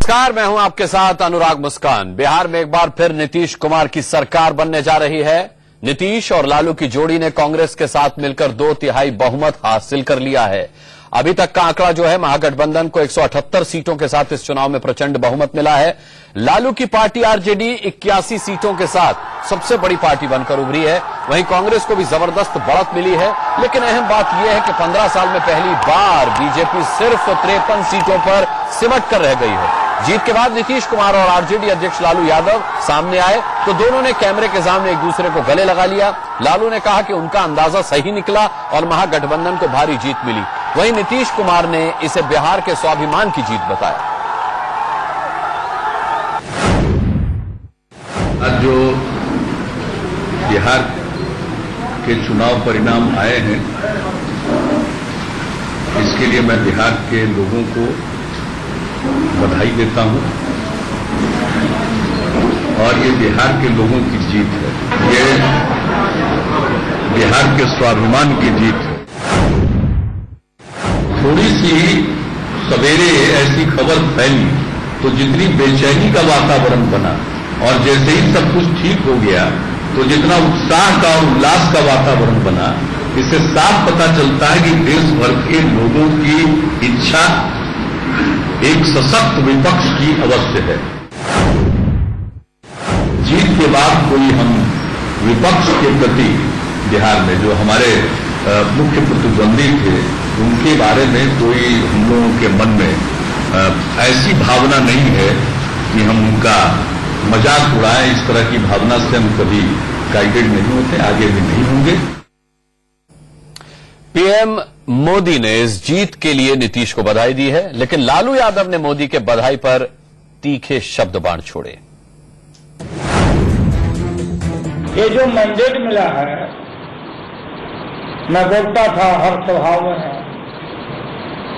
नमस्कार, मैं हूं आपके साथ अनुराग मुस्कान। बिहार में एक बार फिर नीतीश कुमार की सरकार बनने जा रही है। नीतीश और लालू की जोड़ी ने कांग्रेस के साथ मिलकर 2/3 बहुमत हासिल कर लिया है। अभी तक का आंकड़ा जो है, महागठबंधन को 178 सीटों के साथ इस चुनाव में प्रचंड बहुमत मिला है। लालू की पार्टी आरजेडी 81 सीटों के साथ सबसे बड़ी पार्टी बनकर उभरी है। वहीं कांग्रेस को भी जबरदस्त बढ़त मिली है। लेकिन अहम बात यह है कि 15 साल में पहली बार बीजेपी सिर्फ 53 सीटों पर सिमट कर रह गई है। जीत के बाद नीतीश कुमार और आरजेडी अध्यक्ष लालू यादव सामने आए तो दोनों ने कैमरे के सामने एक दूसरे को गले लगा लिया। लालू ने कहा कि उनका अंदाजा सही निकला और महागठबंधन को भारी जीत मिली। वहीं नीतीश कुमार ने इसे बिहार के स्वाभिमान की जीत बताया। आज जो बिहार के चुनाव परिणाम आए हैं, इसके लिए मैं बिहार के लोगों को बधाई देता हूं और ये बिहार के लोगों की जीत है। ये बिहार के स्वाभिमान की जीत है। थोड़ी सी सवेरे ऐसी खबर फैली तो जितनी बेचैनी का वातावरण बना और जैसे ही सब कुछ ठीक हो गया तो जितना उत्साह का और उल्लास का वातावरण बना, इससे साफ पता चलता है कि देश भर के लोगों की इच्छा एक सशक्त विपक्ष की अवश्य है। जीत के बाद कोई हम विपक्ष के प्रति बिहार में जो हमारे मुख्य प्रतिद्वंदी थे, उनके बारे में कोई हम लोगों के मन में ऐसी भावना नहीं है कि हम उनका मजाक उड़ाएं। इस तरह की भावना से हम कभी गाइडेड नहीं होते, आगे भी नहीं होंगे। पीएम मोदी ने इस जीत के लिए नीतीश को बधाई दी है, लेकिन लालू यादव ने मोदी के बधाई पर तीखे शब्द बाण छोड़े। ये जो मैंडेट मिला है, मैं बोलता था हर सभाओं में,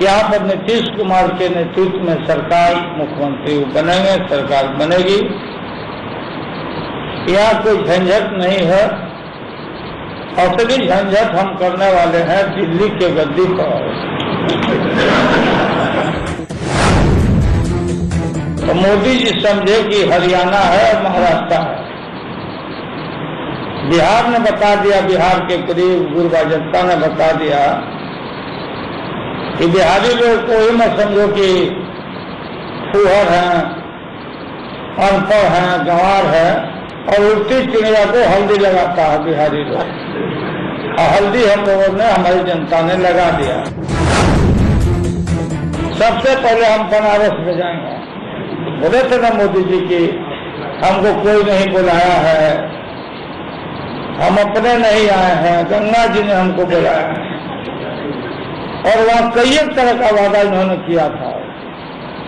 यहाँ पर नीतीश कुमार के नेतृत्व में सरकार, मुख्यमंत्री बनेंगे, सरकार बनेगी। यहाँ कोई झंझट नहीं है। असली झंझट हम करने वाले हैं दिल्ली के गद्दी पर। तो मोदी जी समझे कि हरियाणा है और महाराष्ट्र है। बिहार ने बता दिया, बिहार के करीब गुरबा जनता ने बता दिया कि बिहारी लोग को ही मत समझो कि फूहर हैं, अनपढ़ हैं, गंवार है और उल्टी चिड़िया को हल्दी लगाता है बिहारी लोग। और हल्दी हम लोगों ने, हमारी जनता ने लगा दिया। सबसे पहले हम बनारस में जाएंगे। बोले थे ना मोदी जी की हमको कोई नहीं बुलाया है, हम अपने नहीं आए हैं, गंगा जी ने हमको बुलाया है। और वहां कई एक तरह का वादा इन्होंने किया था।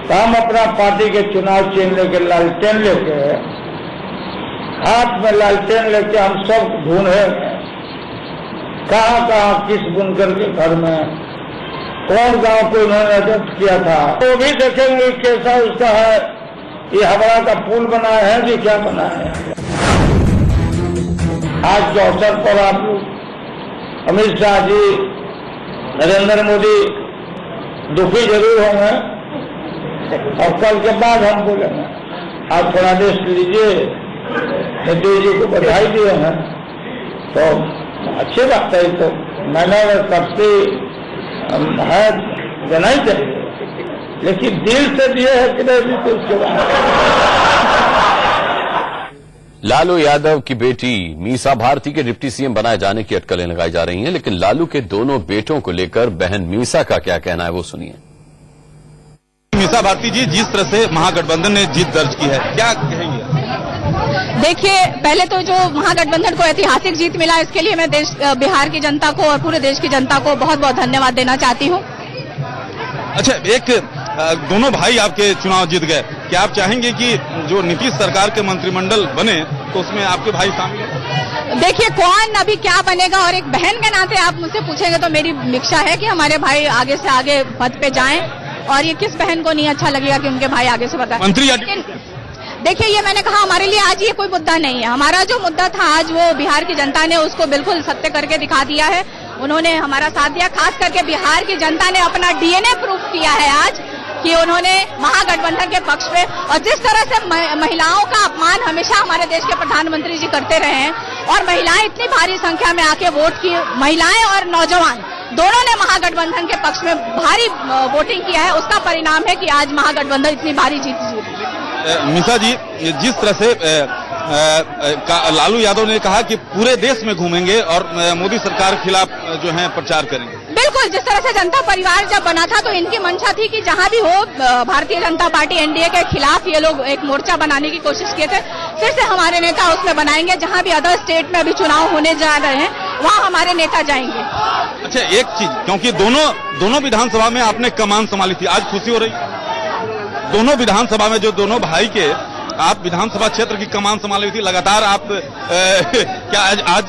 तो हम अपना पार्टी के चुनाव चिन्ह लेके, लालटेन लेके, हाथ में लालटेन लेके हम सब ढूंढे कहाँ कहाँ किस बुनकर के घर में कौन गांव को इन्होंने अडॉप्ट किया था। तो भी देखेंगे कैसा उसका है, ये हवड़ा का पुल बनाए हैं जी, क्या बनाए हैं। आज के अवसर पर आप लोग, अमित शाह जी, नरेंद्र मोदी दुखी जरूर होंगे और कल के बाद हम बोलेंगे। आप थोड़ा रेस्ट लीजिए, नीतीश जी को बधाई दिए हैं तो अच्छी बात है। तो मैंने सबसे है देना ही चाहिए, लेकिन दिल से दिए है कि नहीं तो उसके बाद। लालू यादव की बेटी मीसा भारती के डिप्टी सीएम बनाए जाने की अटकलें लगाई जा रही हैं, लेकिन लालू के दोनों बेटों को लेकर बहन मीसा का क्या कहना है, वो सुनिए। मीसा भारती जी, जिस तरह से महागठबंधन ने जीत दर्ज की है, क्या कहेंगे? देखिए, पहले तो जो महागठबंधन को ऐतिहासिक जीत मिला, इसके लिए मैं बिहार की जनता को और पूरे देश की जनता को बहुत बहुत धन्यवाद देना चाहती हूँ। अच्छा, एक दोनों भाई आपके चुनाव जीत गए, क्या आप चाहेंगे कि जो नीतीश सरकार के मंत्रिमंडल बने तो उसमें आपके भाई शामिल हो? देखिए, कौन अभी क्या बनेगा, और एक बहन के नाते आप मुझसे पूछेंगे तो मेरी इच्छा है कि हमारे भाई आगे से आगे पद पे जाएं, और ये किस बहन को नहीं अच्छा लगेगा कि उनके भाई आगे से बताएं। मंत्री देखिए, ये मैंने कहा, हमारे लिए आज ये कोई मुद्दा नहीं है। हमारा जो मुद्दा था आज, वो बिहार की जनता ने उसको बिल्कुल सत्य करके दिखा दिया है। उन्होंने हमारा साथ दिया, खास करके बिहार की जनता ने अपना डीएनए प्रूफ किया है आज कि उन्होंने महागठबंधन के पक्ष में, और जिस तरह से महिलाओं का अपमान हमेशा हमारे देश के प्रधानमंत्री जी करते रहे हैं, और महिलाएं इतनी भारी संख्या में आके वोट की, महिलाएं और नौजवान दोनों ने महागठबंधन के पक्ष में भारी वोटिंग किया है, उसका परिणाम है कि आज महागठबंधन इतनी भारी जीत जीती। मिसा जी, जिस तरह से लालू यादव ने कहा कि पूरे देश में घूमेंगे और मोदी सरकार के खिलाफ जो है प्रचार करेंगे। बिल्कुल, जिस तरह से जनता परिवार जब बना था तो इनकी मंशा थी कि जहां भी हो भारतीय जनता पार्टी एनडीए के खिलाफ ये लोग एक मोर्चा बनाने की कोशिश किए थे। फिर से हमारे नेता उसमें बनाएंगे, जहां भी अदर स्टेट में अभी चुनाव होने जा रहे हैं वहां हमारे नेता जाएंगे। अच्छा, एक चीज, क्योंकि दोनों विधानसभा में आपने कमान संभाली थी, आज खुशी हो रही? दोनों विधानसभा में जो दोनों भाई के आप विधानसभा क्षेत्र की कमान संभाली थी, लगातार आप क्या आज?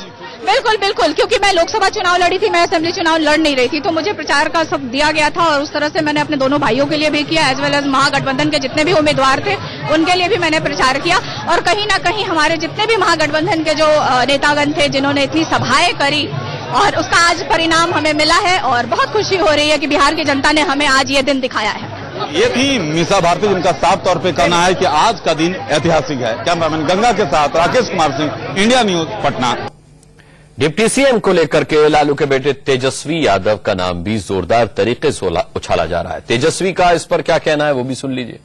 बिल्कुल बिल्कुल, क्योंकि मैं लोकसभा चुनाव लड़ी थी, मैं असेंबली चुनाव लड़ नहीं रही थी, तो मुझे प्रचार का सब दिया गया था और उस तरह से मैंने अपने दोनों भाइयों के लिए भी किया, एज वेल एज महागठबंधन के जितने भी उम्मीदवार थे उनके लिए भी मैंने प्रचार किया। और कहीं ना कहीं हमारे जितने भी महागठबंधन के जो नेतागण थे जिन्होंने इतनी सभाएं करी, और उसका आज परिणाम हमें मिला है और बहुत खुशी हो रही है कि बिहार की जनता ने हमें आज ये दिन दिखाया है। ये थी मीसा भारती, जिनका साफ तौर पे कहना है कि आज का दिन ऐतिहासिक है। कैमरामैन गंगा के साथ Rakesh Kumar Singh, India news, Patna. Deputy CM को लेकर के लालू के बेटे तेजस्वी यादव का नाम भी जोरदार तरीके से उछाला जा रहा है। तेजस्वी का इस पर क्या कहना है वो भी सुन लीजिए।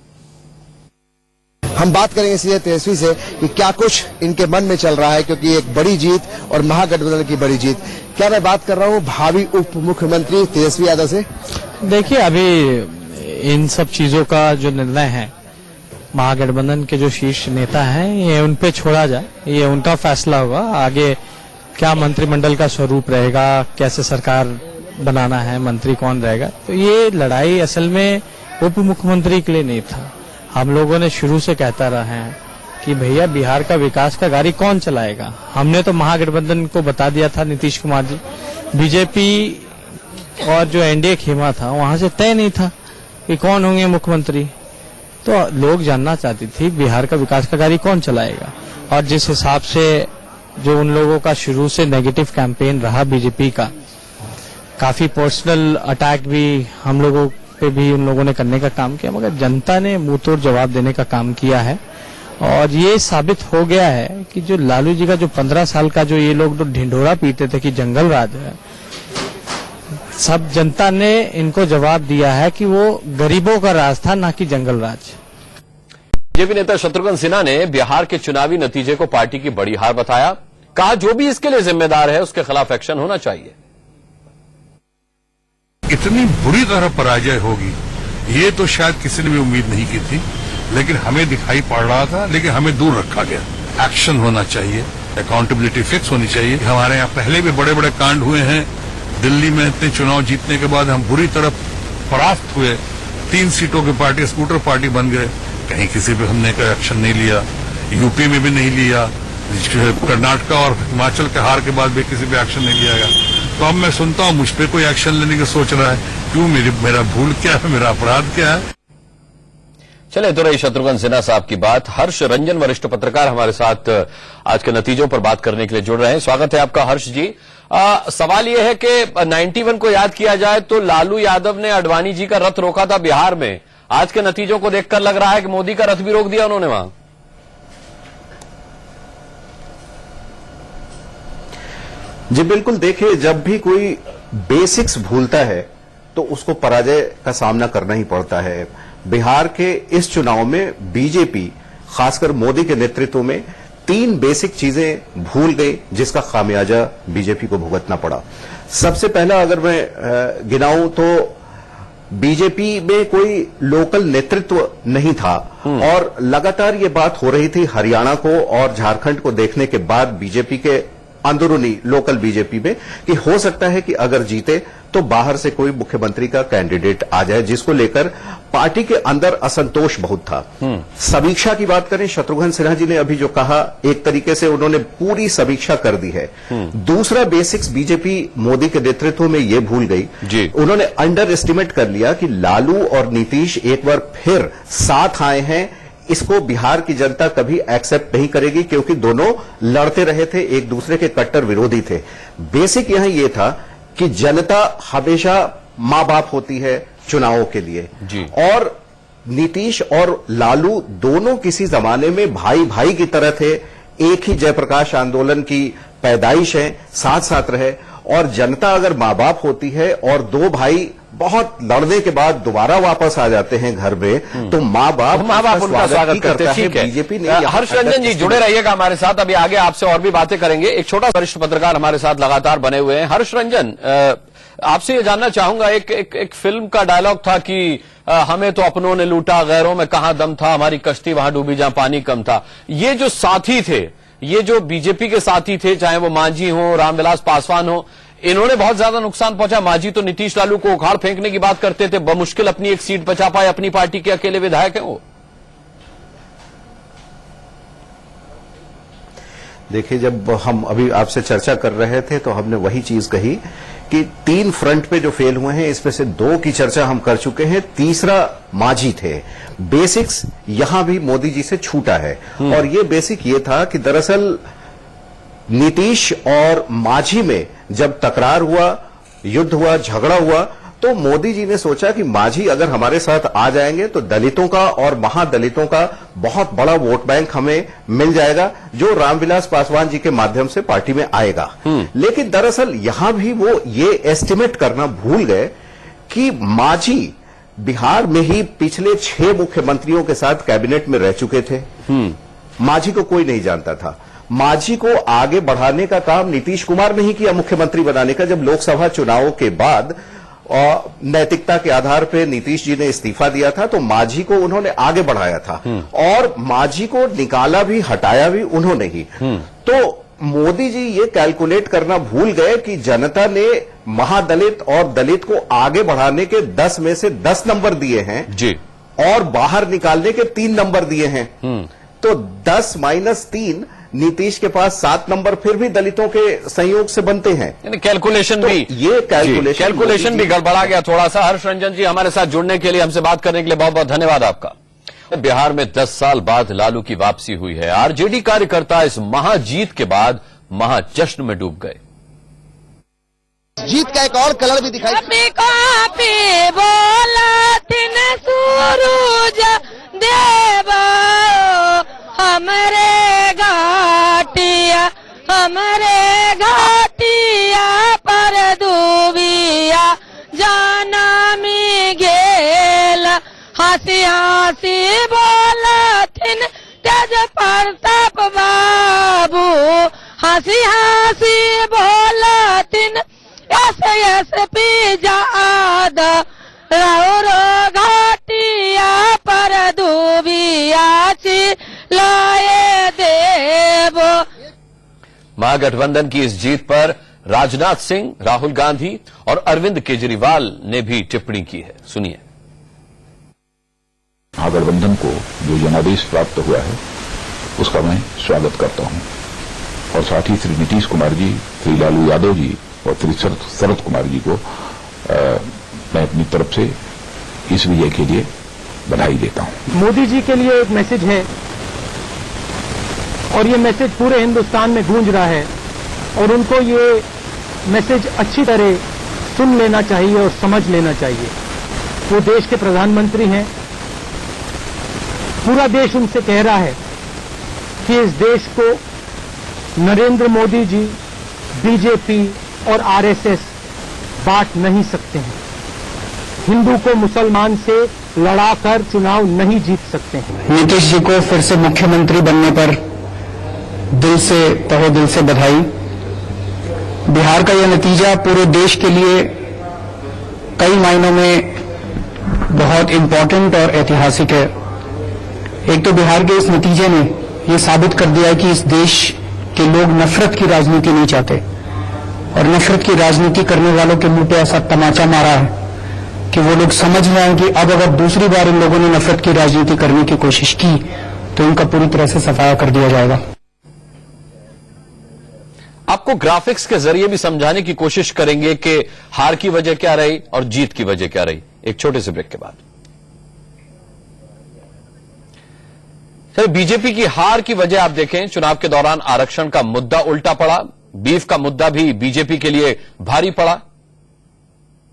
हम बात करेंगे सीधे तेजस्वी से कि क्या कुछ इनके मन में चल रहा है, क्योंकि एक बड़ी जीत और महागठबंधन की बड़ी जीत। क्या मैं बात कर रहा हूं भावी उप मुख्यमंत्री तेजस्वी यादव से? देखिए, अभी इन सब चीजों का जो निर्णय है महागठबंधन के जो शीर्ष नेता हैं ये उन पे छोड़ा जाए, ये उनका फैसला होगा। आगे क्या मंत्रिमंडल का स्वरूप रहेगा, कैसे सरकार बनाना है, मंत्री कौन रहेगा, तो ये लड़ाई असल में उप मुख्यमंत्री के लिए नहीं था। हम लोगों ने शुरू से कहता रहा है कि भैया बिहार का विकास का गाड़ी कौन चलाएगा। हमने तो महागठबंधन को बता दिया था, नीतीश कुमार जी, बीजेपी और जो एनडीए खेमा था वहां से तय नहीं था कि कौन होंगे मुख्यमंत्री। तो लोग जानना चाहते थे बिहार का विकास का गाड़ी कौन चलाएगा। और जिस हिसाब से जो उन लोगों का शुरू से नेगेटिव कैंपेन रहा बीजेपी का, काफी पर्सनल अटैक भी हम लोगों पे भी उन लोगों ने करने का काम किया, मगर जनता ने मुंह तोड़ जवाब देने का काम किया है। और ये साबित हो गया है कि जो लालू जी का जो 15 साल का जो ये लोग जो ढिंढोरा पीते थे कि जंगल राज है, सब जनता ने इनको जवाब दिया है कि वो गरीबों का राज था, ना कि जंगल राज। बीजेपी नेता शत्रुघ्न सिन्हा ने बिहार के चुनावी नतीजे को पार्टी की बड़ी हार बताया। कहा जो भी इसके लिए जिम्मेदार है उसके खिलाफ एक्शन होना चाहिए। इतनी बुरी तरह पराजय होगी ये तो शायद किसी ने भी उम्मीद नहीं की थी, लेकिन हमें दिखाई पड़ रहा था, लेकिन हमें दूर रखा गया। एक्शन होना चाहिए, अकाउंटेबिलिटी फिक्स होनी चाहिए। हमारे यहाँ पहले भी बड़े बड़े कांड हुए हैं। दिल्ली में इतने चुनाव जीतने के बाद हम बुरी तरह परास्त हुए, 3 सीटों की पार्टी स्कूटर पार्टी बन गए, कहीं किसी पे हमने कोई एक्शन नहीं लिया। यूपी में भी नहीं लिया, कर्नाटका और हिमाचल के हार के बाद भी किसी पे एक्शन नहीं लिया गया। तो अब मैं सुनता हूँ मुझ पे कोई एक्शन लेने की सोच रहा है। क्यों? मेरा भूल क्या है, मेरा अपराध क्या है? चले तो रही शत्रुघ्न सिन्हा साहब की बात। हर्ष रंजन वरिष्ठ पत्रकार हमारे साथ आज के नतीजों पर बात करने के लिए जुड़ रहे हैं। स्वागत है आपका हर्ष जी। सवाल यह है कि 91 को याद किया जाए तो लालू यादव ने आडवाणी जी का रथ रोका था बिहार में। आज के नतीजों को देखकर लग रहा है कि मोदी का रथ भी रोक दिया उन्होंने वहां। जी बिल्कुल, देखिए जब भी कोई बेसिक्स भूलता है तो उसको पराजय का सामना करना ही पड़ता है। बिहार के इस चुनाव में बीजेपी खासकर मोदी के नेतृत्व में 3 बेसिक चीजें भूल गई, जिसका खामियाजा बीजेपी को भुगतना पड़ा। सबसे पहला अगर मैं गिनाऊं तो बीजेपी में कोई लोकल नेतृत्व नहीं था और लगातार ये बात हो रही थी हरियाणा को और झारखंड को देखने के बाद बीजेपी के अंदरूनी लोकल बीजेपी में कि हो सकता है कि अगर जीते तो बाहर से कोई मुख्यमंत्री का कैंडिडेट आ जाए, जिसको लेकर पार्टी के अंदर असंतोष बहुत था। समीक्षा की बात करें, शत्रुघ्न सिन्हा जी ने अभी जो कहा, एक तरीके से उन्होंने पूरी समीक्षा कर दी है। दूसरा बेसिक्स बीजेपी मोदी के नेतृत्व में ये भूल गई, उन्होंने अंडर एस्टिमेट कर लिया कि लालू और नीतीश एक बार फिर साथ आए हैं। इसको बिहार की जनता कभी एक्सेप्ट नहीं करेगी, क्योंकि दोनों लड़ते रहे थे, एक दूसरे के कट्टर विरोधी थे। बेसिक यहां यह था कि जनता हमेशा मां बाप होती है चुनावों के लिए, और नीतीश और लालू दोनों किसी जमाने में भाई भाई की तरह थे, एक ही जयप्रकाश आंदोलन की पैदाइश है, साथ साथ रहे। और जनता अगर मां बाप होती है और दो भाई बहुत लड़ने के बाद दोबारा वापस आ जाते हैं घर में, तो मां बाप उनका स्वागत करते हैं। ठीक है, बीजेपी ने हर्ष रंजन जी जुड़े रहिएगा हमारे साथ, अभी आगे आपसे और भी बातें करेंगे। एक छोटा वरिष्ठ पत्रकार हमारे साथ लगातार बने हुए हैं। हर्ष रंजन, आपसे ये जानना चाहूंगा, एक फिल्म का डायलॉग था कि हमें तो अपनों ने लूटा, गैरों में कहां दम था, हमारी कश्ती वहां डूबी जहां पानी कम था। ये जो साथी थे, ये जो बीजेपी के साथी थे, चाहे वो मांझी हो, रामविलास पासवान हो, इन्होंने बहुत ज्यादा नुकसान पहुंचा। मांझी तो नीतीश लालू को उखाड़ फेंकने की बात करते थे, बमुश्किल अपनी एक सीट बचा पाए, अपनी पार्टी के अकेले विधायक हैं वो। देखिए, जब हम अभी आपसे चर्चा कर रहे थे तो हमने वही चीज कही कि 3 फ्रंट पे जो फेल हुए हैं, इसमें से 2 की चर्चा हम कर चुके हैं, तीसरा मांझी थे। बेसिक्स यहां भी मोदी जी से छूटा है, और ये बेसिक ये था कि दरअसल नीतीश और मांझी में जब तकरार हुआ, युद्ध हुआ, झगड़ा हुआ, तो मोदी जी ने सोचा कि मांझी अगर हमारे साथ आ जाएंगे तो दलितों का और महादलितों का बहुत बड़ा वोट बैंक हमें मिल जाएगा, जो रामविलास पासवान जी के माध्यम से पार्टी में आएगा। लेकिन दरअसल यहां भी वो ये एस्टिमेट करना भूल गए कि मांझी बिहार में ही पिछले 6 मुख्यमंत्रियों के साथ कैबिनेट में रह चुके थे। मांझी को कोई नहीं जानता था। मांझी को आगे बढ़ाने का काम नीतीश कुमार ने ही किया, मुख्यमंत्री बनाने का। जब लोकसभा चुनावों के बाद और नैतिकता के आधार पर नीतीश जी ने इस्तीफा दिया था, तो मांझी को उन्होंने आगे बढ़ाया था, और मांझी को निकाला भी, हटाया भी उन्होंने ही। तो मोदी जी ये कैलकुलेट करना भूल गए कि जनता ने महादलित और दलित को आगे बढ़ाने के 10 में से 10 नंबर दिए हैं जी, और बाहर निकालने के 3 नंबर दिए हैं। तो 10 माइनस 3, नीतीश के पास 7 नंबर फिर भी दलितों के संयोग से बनते हैं। कैलकुलेशन भी, ये कैलकुलेशन भी गड़बड़ा गया थोड़ा सा। हर्ष रंजन जी हमारे साथ जुड़ने के लिए, हमसे बात करने के लिए बहुत बहुत धन्यवाद आपका। बिहार में 10 साल बाद लालू की वापसी हुई है। आरजेडी कार्यकर्ता इस महाजीत के बाद महाजश्न में डूब गए। जीत का एक और कलर भी दिखाई हमरे घाटिया पर दूबिया जानमी गेल, हंसी हंसी बोलथिन तेज प्रताप बाबू, हंसी हंसी बोलथिन एसएसपी जाद रौरो घाटिया पर दूबिया लाए देवो। महागठबंधन की इस जीत पर राजनाथ सिंह, राहुल गांधी और अरविंद केजरीवाल ने भी टिप्पणी की है, सुनिए। महागठबंधन को जो जनादेश प्राप्त हुआ है उसका मैं स्वागत करता हूं, और साथ ही श्री नीतीश कुमार जी, श्री लालू यादव जी और श्री शरद कुमार जी को मैं अपनी तरफ से इस विजय के लिए बधाई देता हूं। मोदी जी के लिए एक मैसेज है, और ये मैसेज पूरे हिंदुस्तान में गूंज रहा है, और उनको ये मैसेज अच्छी तरह सुन लेना चाहिए और समझ लेना चाहिए। वो देश के प्रधानमंत्री हैं, पूरा देश उनसे कह रहा है कि इस देश को नरेंद्र मोदी जी, बीजेपी और आरएसएस बांट नहीं सकते हैं। हिंदू को मुसलमान से लड़ाकर चुनाव नहीं जीत सकते हैं। नीतीश जी को फिर से मुख्यमंत्री बनने पर दिल से तहे दिल से बधाई। बिहार का यह नतीजा पूरे देश के लिए कई मायनों में बहुत इम्पोर्टेंट और ऐतिहासिक है। एक तो बिहार के इस नतीजे ने यह साबित कर दिया है कि इस देश के लोग नफरत की राजनीति नहीं चाहते, और नफरत की राजनीति करने वालों के मुंह पे ऐसा तमाचा मारा है कि वो लोग समझ रहे हैं कि अब अगर दूसरी बार इन लोगों ने नफरत की राजनीति करने की कोशिश की तो इनका पूरी तरह से सफाया कर दिया जाएगा। आपको ग्राफिक्स के जरिए भी समझाने की कोशिश करेंगे कि हार की वजह क्या रही और जीत की वजह क्या रही, एक छोटे से ब्रेक के बाद। बीजेपी की हार की वजह आप देखें, चुनाव के दौरान आरक्षण का मुद्दा उल्टा पड़ा, बीफ का मुद्दा भी बीजेपी के लिए भारी पड़ा।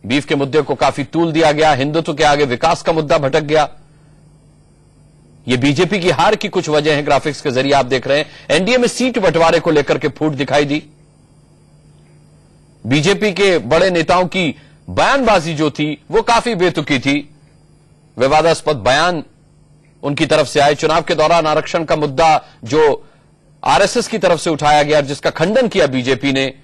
बीफ के मुद्दे को काफी तूल दिया गया, हिंदुत्व के आगे विकास का मुद्दा भटक गया। ये बीजेपी की हार की कुछ वजह है। ग्राफिक्स के जरिए आप देख रहे हैं एनडीए में सीट बंटवारे को लेकर के फूट दिखाई दी। बीजेपी के बड़े नेताओं की बयानबाजी जो थी वो काफी बेतुकी थी। विवादास्पद बयान उनकी तरफ से आए। चुनाव के दौरान आरक्षण का मुद्दा जो आरएसएस की तरफ से उठाया गया, जिसका खंडन किया बीजेपी ने,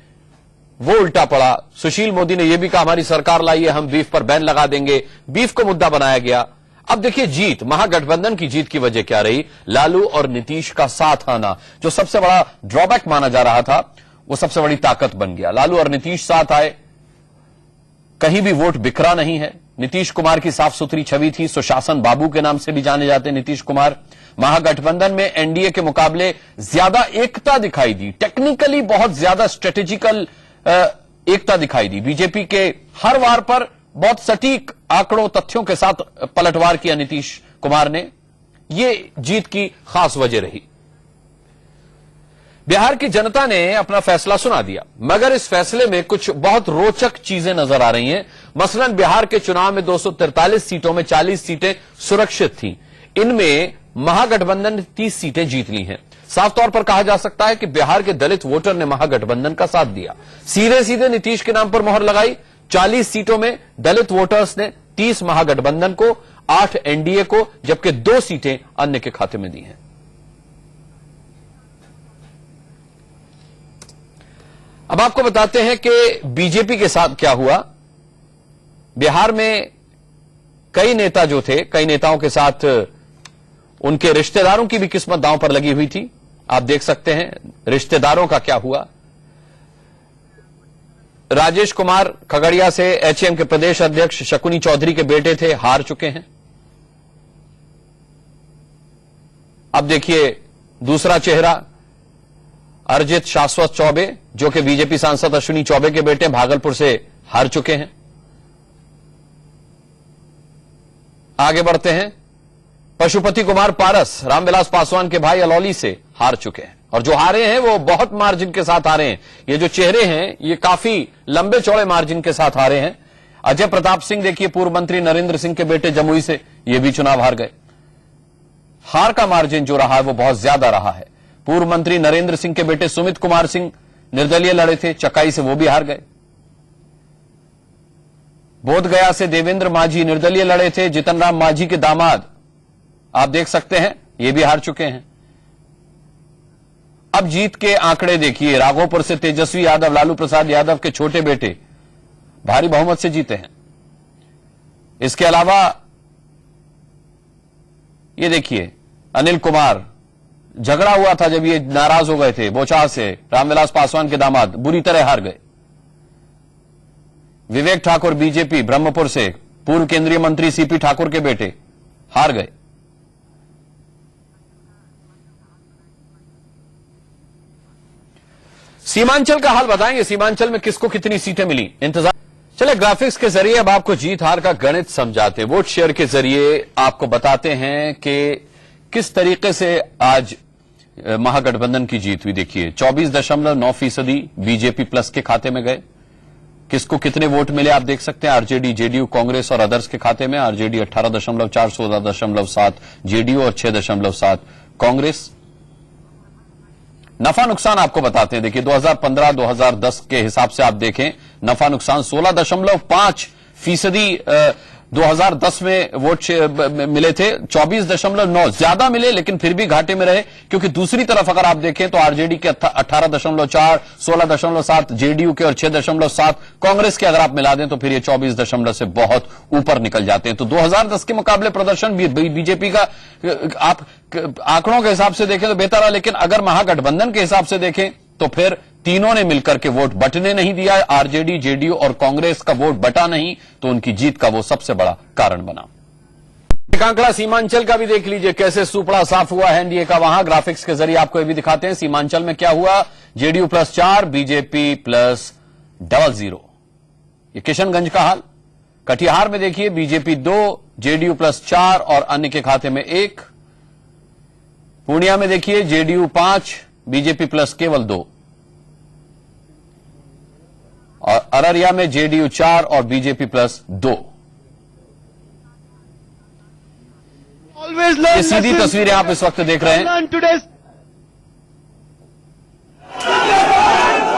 वो उल्टा पड़ा। सुशील मोदी ने यह भी कहा हमारी सरकार लाई है, हम बीफ पर बैन लगा देंगे। बीफ को मुद्दा बनाया गया। अब देखिए जीत, महागठबंधन की जीत की वजह क्या रही? लालू और नीतीश का साथ आना, जो सबसे बड़ा ड्रॉबैक माना जा रहा था, वो सबसे बड़ी ताकत बन गया। लालू और नीतीश साथ आए, कहीं भी वोट बिखरा नहीं है। नीतीश कुमार की साफ सुथरी छवि थी, सुशासन बाबू के नाम से भी जाने जाते नीतीश कुमार। महागठबंधन में एनडीए के मुकाबले ज्यादा एकता दिखाई दी, टेक्निकली बहुत ज्यादा स्ट्रेटेजिकल एकता दिखाई दी। बीजेपी के हर वार पर बहुत सटीक आंकड़ों तथ्यों के साथ पलटवार किया नीतीश कुमार ने। यह जीत की खास वजह रही। बिहार की जनता ने अपना फैसला सुना दिया, मगर इस फैसले में कुछ बहुत रोचक चीजें नजर आ रही हैं। मसलन बिहार के चुनाव में 243 सीटों में 40 सीटें सुरक्षित थीं। इनमें महागठबंधन ने 30 सीटें जीत ली हैं। साफ तौर पर कहा जा सकता है कि बिहार के दलित वोटर ने महागठबंधन का साथ दिया, सीधे सीधे नीतीश के नाम पर मोहर लगाई। 40 सीटों में दलित वोटर्स ने 30 महागठबंधन को, 8 एनडीए को, जबकि 2 सीटें अन्य के खाते में दी हैं। अब आपको बताते हैं कि बीजेपी के साथ क्या हुआ। बिहार में कई नेता जो थे, कई नेताओं के साथ उनके रिश्तेदारों की भी किस्मत दांव पर लगी हुई थी। आप देख सकते हैं रिश्तेदारों का क्या हुआ। राजेश कुमार खगड़िया से एचएम के प्रदेश अध्यक्ष शकुनी चौधरी के बेटे थे, हार चुके हैं। अब देखिए दूसरा चेहरा, अरजित शाश्वत चौबे, जो कि बीजेपी सांसद अश्विनी चौबे के बेटे, भागलपुर से हार चुके हैं। आगे बढ़ते हैं, पशुपति कुमार पारस रामविलास पासवान के भाई अलौली से हार चुके हैं, और जो हारे हैं वो बहुत मार्जिन के साथ हारे हैं। ये जो चेहरे हैं ये काफी लंबे चौड़े मार्जिन के साथ हारे हैं। अजय प्रताप सिंह देखिए, पूर्व मंत्री नरेंद्र सिंह के बेटे जमुई से, ये भी चुनाव हार गए। हार का मार्जिन जो रहा है वो बहुत ज्यादा रहा है। पूर्व मंत्री नरेंद्र सिंह के बेटे सुमित कुमार सिंह निर्दलीय लड़े थे, चकाई से वो भी हार गए। बोधगया से देवेंद्र माझी निर्दलीय लड़े थे, जीतन राम माझी के दामाद, आप देख सकते हैं ये भी हार चुके हैं। अब जीत के आंकड़े देखिए, राघोपुर से तेजस्वी यादव, लालू प्रसाद यादव के छोटे बेटे, भारी बहुमत से जीते हैं। इसके अलावा ये देखिए अनिल कुमार, झगड़ा हुआ था जब ये नाराज हो गए थे बोचार से, रामविलास पासवान के दामाद बुरी तरह हार गए। विवेक ठाकुर बीजेपी ब्रह्मपुर से, पूर्व केंद्रीय मंत्री सीपी ठाकुर के बेटे, हार गए। सीमांचल का हाल बताएंगे, सीमांचल में किसको कितनी सीटें मिली, इंतजार। चले ग्राफिक्स के जरिए अब आपको जीत हार का गणित समझाते, वोट शेयर के जरिए आपको बताते हैं कि किस तरीके से आज महागठबंधन की जीत हुई। देखिए 24.9% बीजेपी प्लस के खाते में गए। किसको कितने वोट मिले आप देख सकते हैं, आरजेडी, जेडीयू, कांग्रेस और अदर्स के खाते में। आरजेडी 18.4, 16.7 जेडीयू और 6.7 कांग्रेस। नफा नुकसान आपको बताते हैं, देखिए 2015-2010 के हिसाब से आप देखें, नफा नुकसान 16.5% 2010 में वोट मिले थे, 24.9 ज्यादा मिले लेकिन फिर भी घाटे में रहे, क्योंकि दूसरी तरफ अगर आप देखें तो आरजेडी के 18.4, 16.7 जेडीयू के और 6.7 कांग्रेस के अगर आप मिला दें तो फिर ये 24 से बहुत ऊपर निकल जाते हैं। तो 2010 के मुकाबले प्रदर्शन बीजेपी का आप आंकड़ों के हिसाब से देखें तो बेहतर रहा, लेकिन अगर महागठबंधन के हिसाब से देखें तो फिर तीनों ने मिलकर के वोट बंटने नहीं दिया। आरजेडी, जेडीयू और कांग्रेस का वोट बटा नहीं, तो उनकी जीत का वो सबसे बड़ा कारण बना। एक आंकड़ा सीमांचल का भी देख लीजिए, कैसे सुपड़ा साफ हुआ है एनडीए का। वहां ग्राफिक्स के जरिए आपको ये भी दिखाते हैं सीमांचल में क्या हुआ। JDU +4, BJP +00। ये किशनगंज का हाल। कटिहार में देखिए बीजेपी 2, जेडीयू +4 और अन्य के खाते में 1। पूर्णिया में देखिए जेडीयू 5, बीजेपी प्लस केवल 2। और अररिया में जेडीयू 4 और बीजेपी +2। ये सीधी तस्वीरें आप इस वक्त देख रहे हैं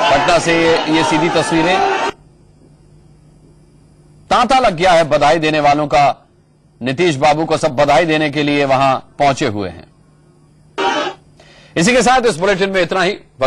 पटना से, ये सीधी तस्वीरें। तांता लग गया है बधाई देने वालों का। नीतीश बाबू को सब बधाई देने के लिए वहां पहुंचे हुए हैं। इसी के साथ इस बुलेटिन में इतना ही।